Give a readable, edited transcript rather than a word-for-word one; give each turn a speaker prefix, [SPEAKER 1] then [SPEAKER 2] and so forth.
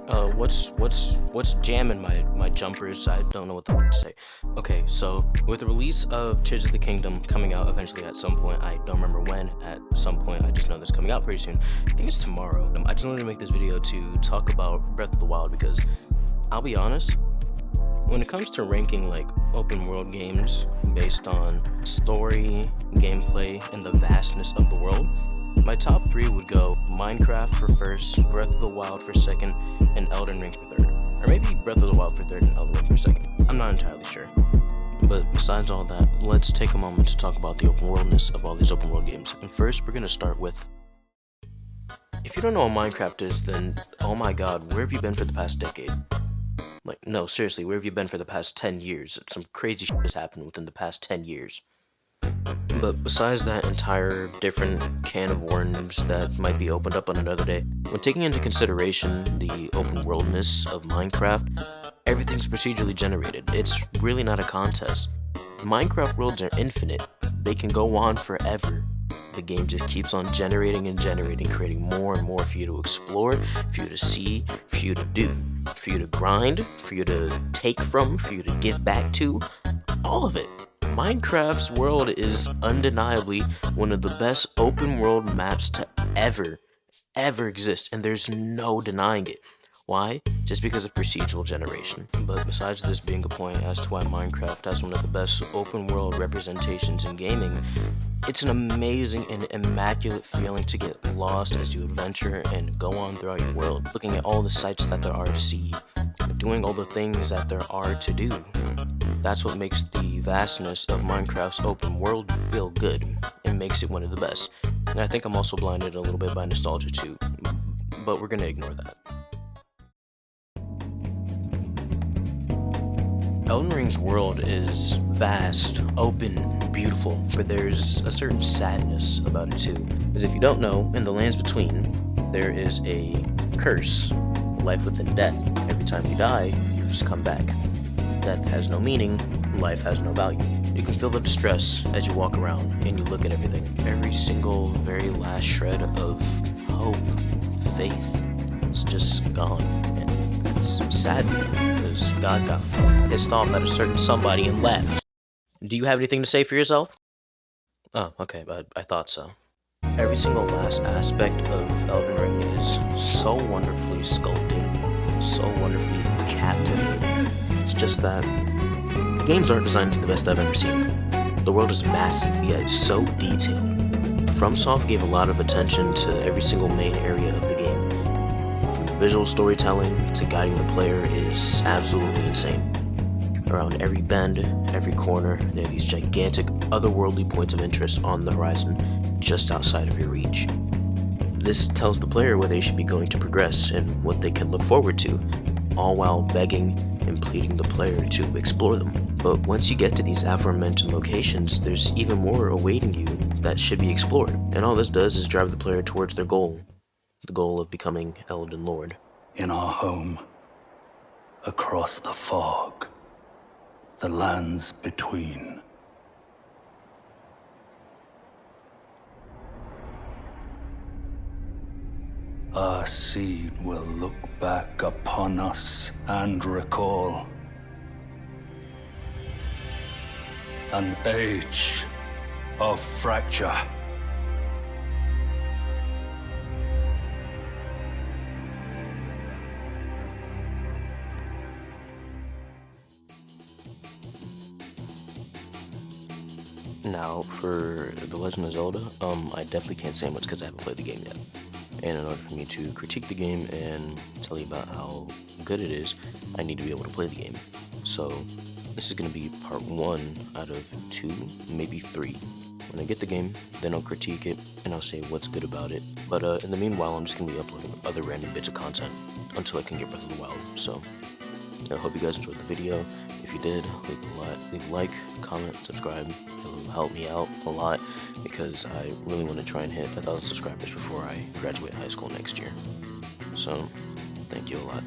[SPEAKER 1] What's jamming my jumpers? I don't know what the fuck to say. Okay, so with the release of Tears of the Kingdom coming out eventually at some point, I don't remember when. At some point, I just know this coming out pretty soon. I think it's tomorrow. I just wanted to make this video to talk about Breath of the Wild because I'll be honest, when it comes to ranking like open world games based on story, gameplay, and the vastness of the world, my top 3 would go Minecraft for first, Breath of the Wild for second, and Elden Ring for third. Or maybe Breath of the Wild for third and Elden Ring for second. I'm not entirely sure. But besides all that, let's take a moment to talk about the open worldness of all these open world games. And first, we're going to start with... If you don't know what Minecraft is, then oh my god, where have you been for the past decade? Like, no, seriously, where have you been for the past 10 years? Some crazy shit has happened within the past 10 years. But besides that entire different can of worms that might be opened up on another day, when taking into consideration the open worldness of Minecraft, everything's procedurally generated. It's really not a contest. Minecraft worlds are infinite. They can go on forever. The game just keeps on generating and generating, creating more and more for you to explore, for you to see, for you to do, for you to grind, for you to take from, for you to give back to, all of it. Minecraft's world is undeniably one of the best open world maps to ever exist, and there's no denying it. Why? Just because of procedural generation. But besides this being a point as to why Minecraft has one of the best open world representations in gaming, it's an amazing and immaculate feeling to get lost as you adventure and go on throughout your world, looking at all the sights that there are to see, doing all the things that there are to do. That's what makes the vastness of Minecraft's open world feel good and makes it one of the best. And I think I'm also blinded a little bit by nostalgia too, but we're gonna ignore that. Elden Ring's world is vast, open, beautiful, but there's a certain sadness about it too. As if you don't know, in the lands between, there is a curse, life within death. Every time you die, you just come back. Death has no meaning, life has no value. You can feel the distress as you walk around and you look at everything. Every single, very last shred of hope, faith, it's just gone. And it's sad because God got pissed off at a certain somebody and left. Do you have anything to say for yourself? Oh, okay, but I thought so. Every single last aspect of Elden Ring is so wonderfully sculpted, so wonderfully captivating. It's just that the game's art design is the best I've ever seen. The world is massive, yet it's so detailed. FromSoft gave a lot of attention to every single main area of the game. From the visual storytelling to guiding the player is absolutely insane. Around every bend, every corner, there are these gigantic, otherworldly points of interest on the horizon, just outside of your reach. This tells the player where they should be going to progress and what they can look forward to, all while begging and pleading the player to explore them. But once you get to these aforementioned locations, there's even more awaiting you that should be explored. And all this does is drive the player towards their goal, the goal of becoming Elden Lord.
[SPEAKER 2] In our home, across the fog, the lands between. Our seed will look back upon us and recall an age of fracture.
[SPEAKER 1] Now, for The Legend of Zelda, I definitely can't say much because I haven't played the game yet. And in order for me to critique the game and tell you about how good it is, I need to be able to play the game. So, this is going to be part 1 out of 2, maybe 3. When I get the game, then I'll critique it, and I'll say what's good about it. But in the meanwhile, I'm just going to be uploading other random bits of content until I can get Breath of the Wild. So, I hope you guys enjoyed the video. If you did, leave a like, comment, subscribe. It will help me out a lot because I really want to try and hit 1,000 subscribers before I graduate high school next year. So, thank you a lot.